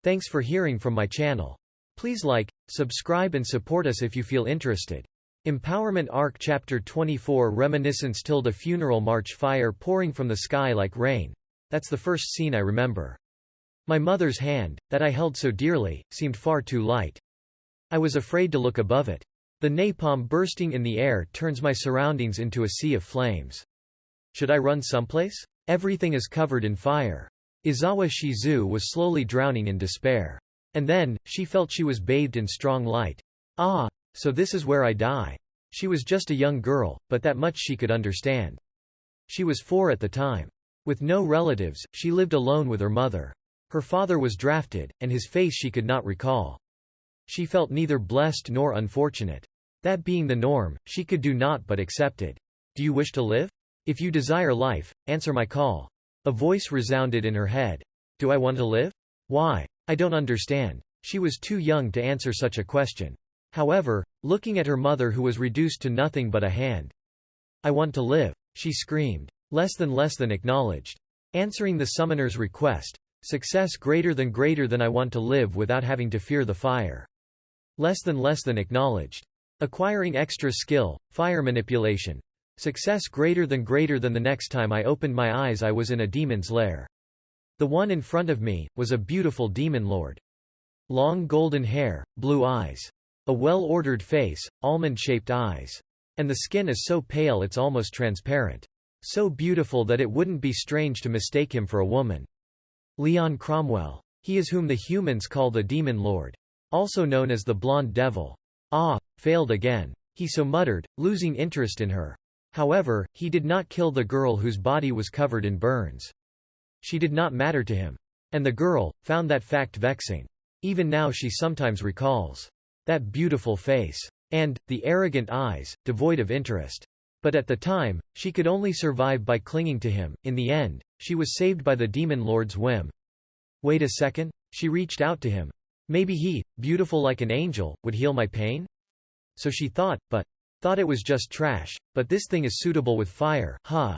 Thanks for hearing from my channel. Please like, subscribe and support us if you feel interested. Empowerment Arc Chapter 24 Reminiscence / a funeral march. Fire pouring from the sky like rain. That's the first scene I remember. My mother's hand, that I held so dearly, seemed far too light. I was afraid to look above it. The napalm bursting in the air turns my surroundings into a sea of flames. Should I run someplace? Everything is covered in fire. Izawa Shizu was slowly drowning in despair. And then, she felt she was bathed in strong light. Ah, so this is where I die. She was just a young girl, but that much she could understand. She was 4 at the time. With no relatives, she lived alone with her mother. Her father was drafted, and his face she could not recall. She felt neither blessed nor unfortunate. That being the norm, she could do naught but accept it. Do you wish to live? If you desire life, answer my call. A voice resounded in her head. Do I want to live? Why? I don't understand. She was too young to answer such a question. However, looking at her mother who was reduced to nothing but a hand. I want to live, she screamed. Less than acknowledged. Answering the summoner's request. Success greater than I want to live without having to fear the fire. Less than acknowledged. Acquiring extra skill, fire manipulation. Success greater than the next time I opened my eyes I was in a demon's lair. The one in front of me, was a beautiful demon lord. Long golden hair, blue eyes. A well-ordered face, almond-shaped eyes. And the skin is so pale it's almost transparent. So beautiful that it wouldn't be strange to mistake him for a woman. Leon Cromwell. He is whom the humans call the Demon Lord. Also known as the Blonde Devil. Ah, failed again. He so muttered, losing interest in her. However, he did not kill the girl whose body was covered in burns. She did not matter to him. And the girl, found that fact vexing. Even now she sometimes recalls. That beautiful face. And, the arrogant eyes, devoid of interest. But at the time, she could only survive by clinging to him. In the end, she was saved by the Demon Lord's whim. Wait a second? She reached out to him. Maybe he, beautiful like an angel, would heal my pain? So she thought, but thought it was just trash, but this thing is suitable with fire, huh?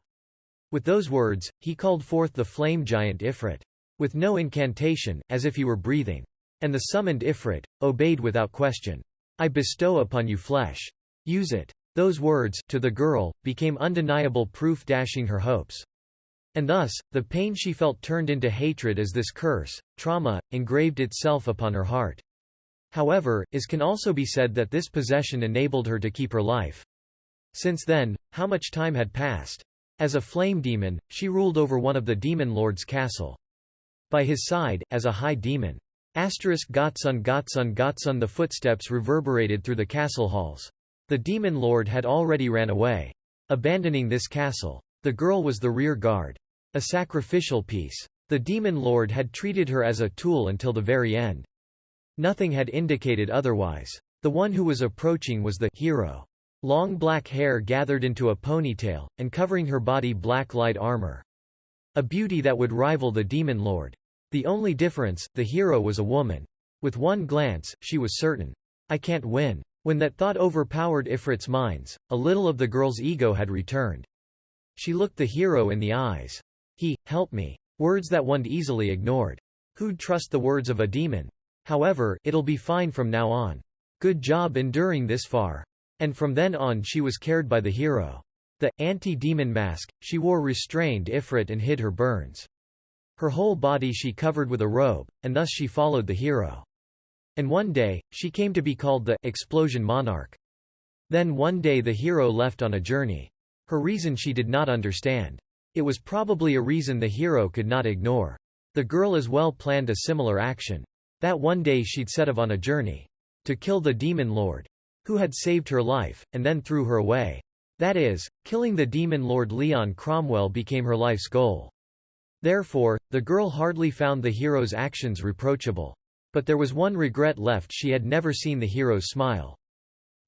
With those words, he called forth the flame giant Ifrit. With no incantation, as if he were breathing. And the summoned Ifrit, obeyed without question. I bestow upon you flesh. Use it. Those words, to the girl, became undeniable proof dashing her hopes. And thus, the pain she felt turned into hatred as this curse, trauma, engraved itself upon her heart. However, it can also be said that this possession enabled her to keep her life. Since then, how much time had passed? As a flame demon, she ruled over one of the Demon Lord's castle. By his side, as a high demon. Gotsun. The footsteps reverberated through the castle halls. The Demon Lord had already ran away. Abandoning this castle. The girl was the rear guard. A sacrificial piece. The Demon Lord had treated her as a tool until the very end. Nothing had indicated otherwise. The one who was approaching was the hero. Long black hair gathered into a ponytail, and covering her body black light armor. A beauty that would rival the Demon Lord. The only difference, the hero was a woman. With one glance, she was certain. I can't win. When that thought overpowered Ifrit's minds, a little of the girl's ego had returned. She looked the hero in the eyes. Help me. Words that one easily ignored. Who'd trust the words of a demon? However, it'll be fine from now on. Good job enduring this far. And from then on she was cared by the hero. The anti-demon mask, she wore restrained Ifrit and hid her burns. Her whole body she covered with a robe, and thus she followed the hero. And one day, she came to be called the Explosion Monarch. Then one day the hero left on a journey. Her reason she did not understand. It was probably a reason the hero could not ignore. The girl as well planned a similar action. That one day she'd set off on a journey. To kill the Demon Lord. Who had saved her life, and then threw her away. That is, killing the Demon Lord Leon Cromwell became her life's goal. Therefore, the girl hardly found the hero's actions reproachable. But there was one regret left: she had never seen the hero smile.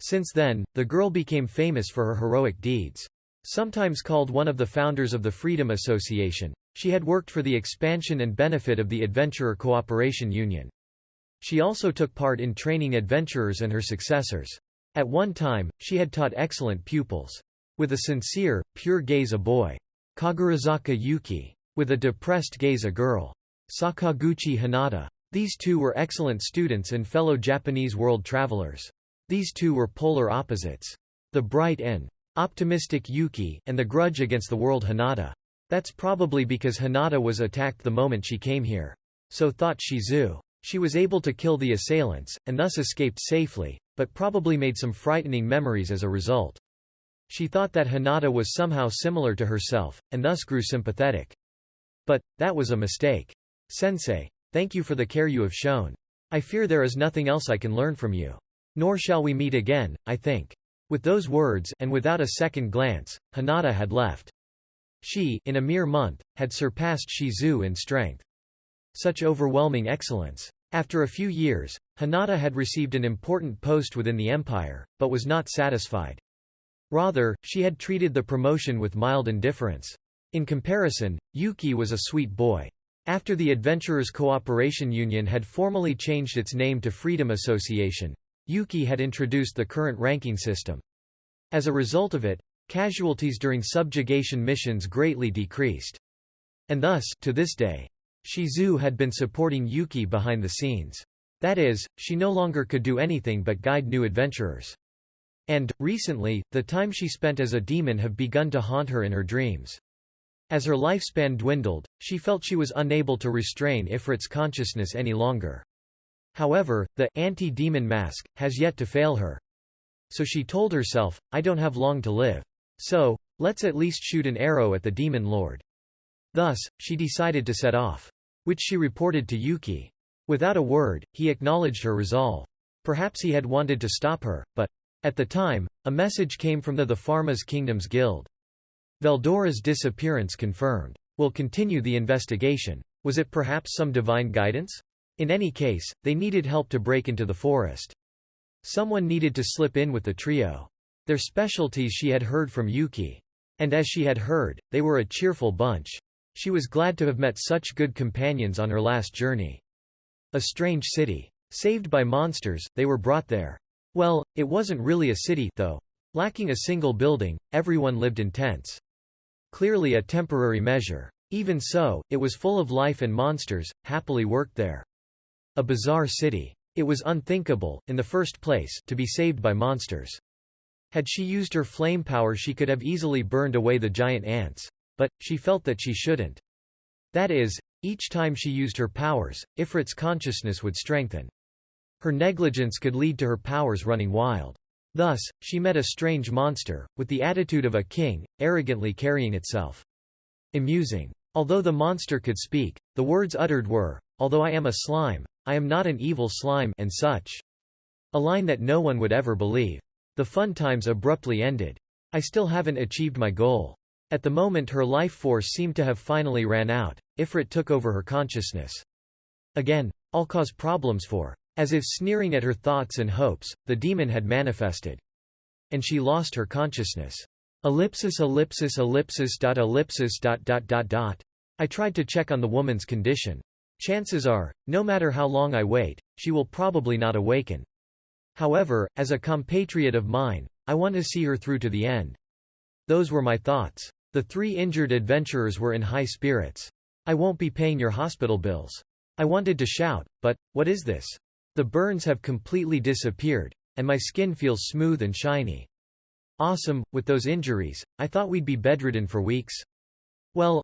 Since then, the girl became famous for her heroic deeds. Sometimes called one of the founders of the Freedom Association, she had worked for the expansion and benefit of the Adventurer Cooperation Union. She also took part in training adventurers and her successors. At one time, she had taught excellent pupils. With a sincere, pure gaze a boy. Kagurazaka Yuki. With a depressed gaze a girl. Sakaguchi Hinata. These two were excellent students and fellow Japanese world travelers. These two were polar opposites. The bright and optimistic Yuki, and the grudge against the world Hinata. That's probably because Hinata was attacked the moment she came here. So thought Shizu. She was able to kill the assailants, and thus escaped safely, but probably made some frightening memories as a result. She thought that Hinata was somehow similar to herself, and thus grew sympathetic. But that was a mistake. Sensei, thank you for the care you have shown. I fear there is nothing else I can learn from you. Nor shall we meet again, I think. With those words, and without a second glance, Hinata had left. She, in a mere month, had surpassed Shizu in strength. Such overwhelming excellence. After a few years, Hinata had received an important post within the empire, but was not satisfied. Rather, she had treated the promotion with mild indifference. In comparison, Yuki was a sweet boy. After the Adventurers Cooperation Union had formally changed its name to Freedom Association, Yuki had introduced the current ranking system. As a result of it, casualties during subjugation missions greatly decreased. And thus, to this day, Shizu had been supporting Yuki behind the scenes. That is, she no longer could do anything but guide new adventurers. And, recently, the time she spent as a demon have begun to haunt her in her dreams. As her lifespan dwindled, she felt she was unable to restrain Ifrit's consciousness any longer. However, the anti-demon mask has yet to fail her. So she told herself, I don't have long to live. So, let's at least shoot an arrow at the demon lord. Thus, she decided to set off. Which she reported to Yuki. Without a word, he acknowledged her resolve. Perhaps he had wanted to stop her, but at the time, a message came from the Pharma's Kingdoms Guild. Veldora's disappearance confirmed. We'll continue the investigation. Was it perhaps some divine guidance? In any case, they needed help to break into the forest. Someone needed to slip in with the trio. Their specialties she had heard from Yuki. And as she had heard, they were a cheerful bunch. She was glad to have met such good companions on her last journey. A strange city. Saved by monsters, they were brought there. Well, it wasn't really a city, though. Lacking a single building, everyone lived in tents. Clearly a temporary measure. Even so, it was full of life and monsters, happily worked there. A bizarre city. It was unthinkable, in the first place, to be saved by monsters. Had she used her flame power she could have easily burned away the giant ants. But, she felt that she shouldn't. That is, each time she used her powers, Ifrit's consciousness would strengthen. Her negligence could lead to her powers running wild. Thus, she met a strange monster, with the attitude of a king, arrogantly carrying itself. Amusing. Although the monster could speak, the words uttered were, although I am a slime, I am not an evil slime, and such. A line that no one would ever believe. The fun times abruptly ended. I still haven't achieved my goal. At the moment her life force seemed to have finally ran out, Ifrit took over her consciousness. Again, I'll cause problems for. As if sneering at her thoughts and hopes, the demon had manifested. And she lost her consciousness. Ellipsis ellipsis ellipsis dot ellipsis dot dot dot dot. I tried to check on the woman's condition. Chances are, no matter how long I wait, she will probably not awaken. However, as a compatriot of mine, I want to see her through to the end. Those were my thoughts. The three injured adventurers were in high spirits. I won't be paying your hospital bills. I wanted to shout, but, what is this? The burns have completely disappeared, and my skin feels smooth and shiny. Awesome, with those injuries, I thought we'd be bedridden for weeks. Well,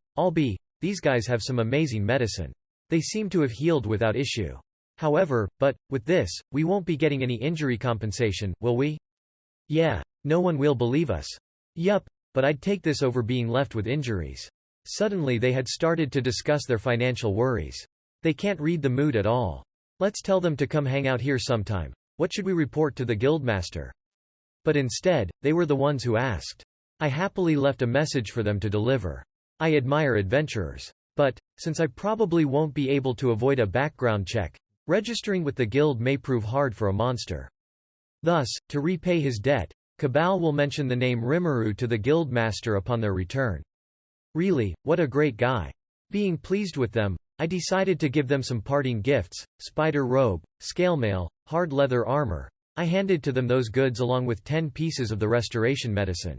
these guys have some amazing medicine. They seem to have healed without issue. However, with this, we won't be getting any injury compensation, will we? Yeah, no one will believe us. Yup, but I'd take this over being left with injuries. Suddenly they had started to discuss their financial worries. They can't read the mood at all. Let's tell them to come hang out here sometime. What should we report to the guildmaster? But instead, they were the ones who asked. I happily left a message for them to deliver. I admire adventurers. But, since I probably won't be able to avoid a background check, registering with the guild may prove hard for a monster. Thus, to repay his debt, Cabal will mention the name Rimuru to the guildmaster upon their return. Really, what a great guy. Being pleased with them, I decided to give them some parting gifts, spider robe, scale mail, hard leather armor. I handed to them those goods along with 10 pieces of the restoration medicine.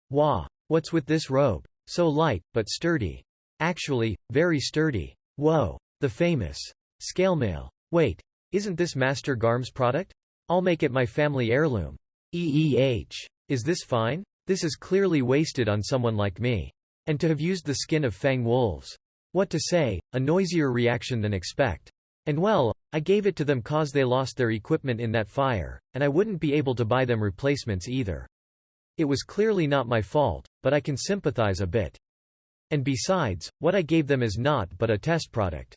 Wah! What's with this robe? So light, but sturdy. Actually, very sturdy. Whoa! The famous Scale mail. Wait. Isn't this Master Garm's product? I'll make it my family heirloom. Is this fine? This is clearly wasted on someone like me. And to have used the skin of fang wolves. What to say, a noisier reaction than expect. And well, I gave it to them cause they lost their equipment in that fire, and I wouldn't be able to buy them replacements either. It was clearly not my fault, but I can sympathize a bit. And besides, what I gave them is not but a test product.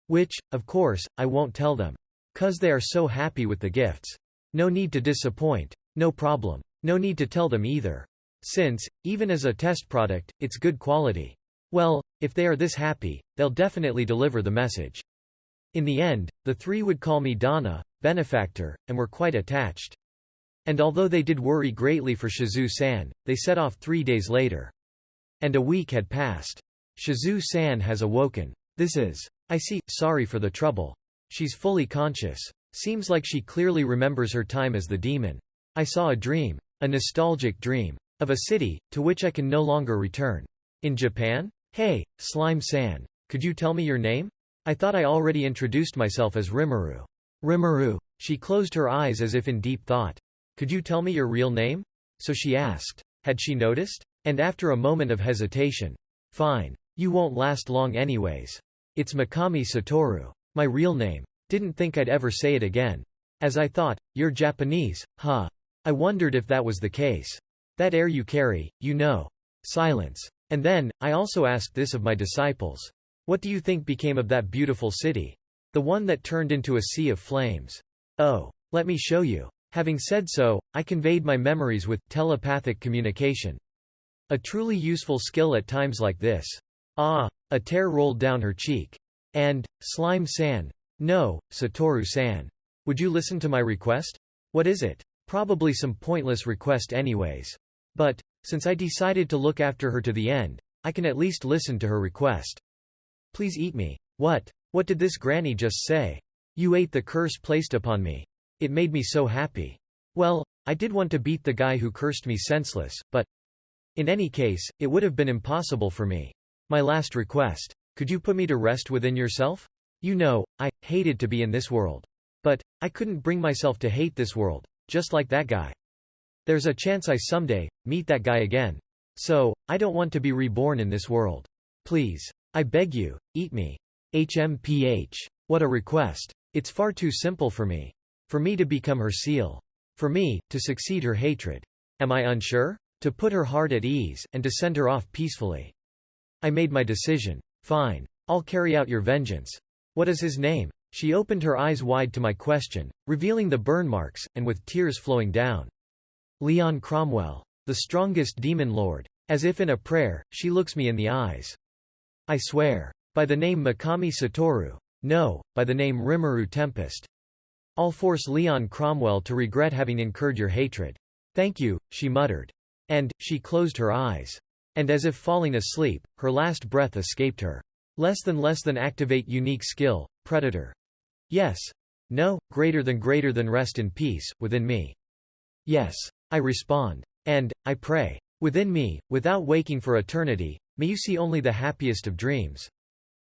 Which, of course, I won't tell them. 'Cause they are so happy with the gifts. No need to disappoint. No problem. No need to tell them either. Since, even as a test product, it's good quality. Well, if they are this happy, they'll definitely deliver the message. In the end, the three would call me Donna, benefactor, and were quite attached. And although they did worry greatly for Shizu-san, they set off 3 days later. And a week had passed. Shizu-san has awoken. This is. I see, sorry for the trouble. She's fully conscious. Seems like she clearly remembers her time as the demon. I saw a dream. A nostalgic dream. Of a city, to which I can no longer return. In Japan? Hey, Slime-san. Could you tell me your name? I thought I already introduced myself as Rimuru. Rimuru. She closed her eyes as if in deep thought. Could you tell me your real name? So she asked. Had she noticed? And after a moment of hesitation. Fine. You won't last long anyways. It's Mikami Satoru. My real name. Didn't think I'd ever say it again. As I thought, you're Japanese, huh? I wondered if that was the case. That air you carry, you know. Silence. And then, I also asked this of my disciples. What do you think became of that beautiful city? The one that turned into a sea of flames. Oh. Let me show you. Having said so, I conveyed my memories with telepathic communication. A truly useful skill at times like this. Ah. A tear rolled down her cheek. And, Slime-san. No, Satoru-san. Would you listen to my request? What is it? Probably some pointless request anyways. But, since I decided to look after her to the end, I can at least listen to her request. Please eat me. What? What did this granny just say? You ate the curse placed upon me. It made me so happy. Well, I did want to beat the guy who cursed me senseless, but in any case, it would have been impossible for me. My last request. Could you put me to rest within yourself? You know, I hated to be in this world. But I couldn't bring myself to hate this world, just like that guy. There's a chance I someday meet that guy again. So, I don't want to be reborn in this world. Please. I beg you, eat me. HMPH. What a request. It's far too simple for me. For me to become her seal. For me, to succeed her hatred. Am I unsure? To put her heart at ease, and to send her off peacefully. I made my decision. Fine. I'll carry out your vengeance. What is his name? She opened her eyes wide to my question, revealing the burn marks, and with tears flowing down. Leon Cromwell. The strongest demon lord. As if in a prayer, she looks me in the eyes. I swear. By the name Mikami Satoru. No, by the name Rimuru Tempest. I'll force Leon Cromwell to regret having incurred your hatred. Thank you, she muttered. And, she closed her eyes. And as if falling asleep, her last breath escaped her. Less than activate unique skill, predator. Yes. No, greater than rest in peace, within me. Yes. I respond. And, I pray. Within me, without waking for eternity, may you see only the happiest of dreams.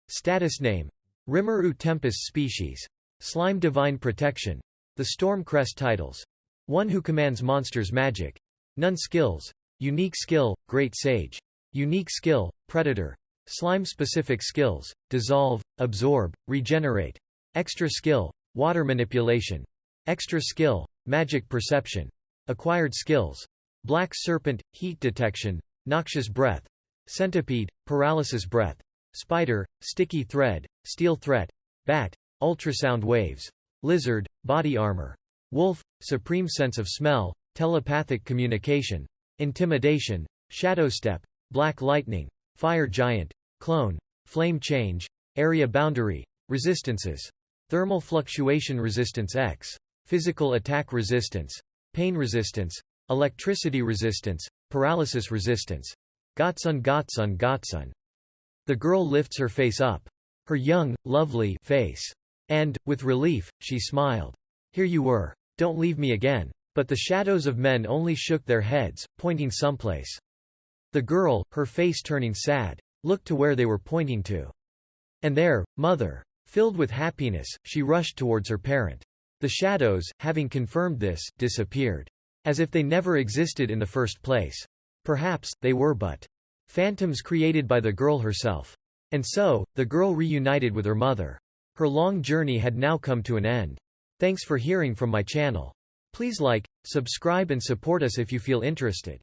Status name. Rimuru Tempest species. Slime divine protection. The Storm Crest titles. One who commands monsters magic. None skills. Unique skill, Great Sage. Unique skill, Predator. Slime-specific skills, Dissolve, Absorb, Regenerate. Extra skill, Water manipulation. Extra skill, Magic perception. Acquired skills. Black Serpent, Heat detection, Noxious breath. Centipede, Paralysis breath. Spider, Sticky thread, Steel threat. Bat, Ultrasound waves. Lizard, Body armor. Wolf, Supreme sense of smell, Telepathic communication. Intimidation, Shadow step. Black lightning. Fire giant. Clone. Flame change. Area boundary. Resistances. Thermal fluctuation resistance X. Physical attack resistance. Pain resistance. Electricity resistance. Paralysis resistance. Gotsun Gotsun Gotsun. The girl lifts her face up. Her young, lovely face. And, with relief, she smiled. Here you were. Don't leave me again. But the shadows of men only shook their heads, pointing someplace. The girl, her face turning sad, looked to where they were pointing to. And there, mother. Filled with happiness, she rushed towards her parent. The shadows, having confirmed this, disappeared. As if they never existed in the first place. Perhaps, they were but phantoms created by the girl herself. And so, the girl reunited with her mother. Her long journey had now come to an end. Thanks for hearing from my channel. Please like, subscribe and support us if you feel interested.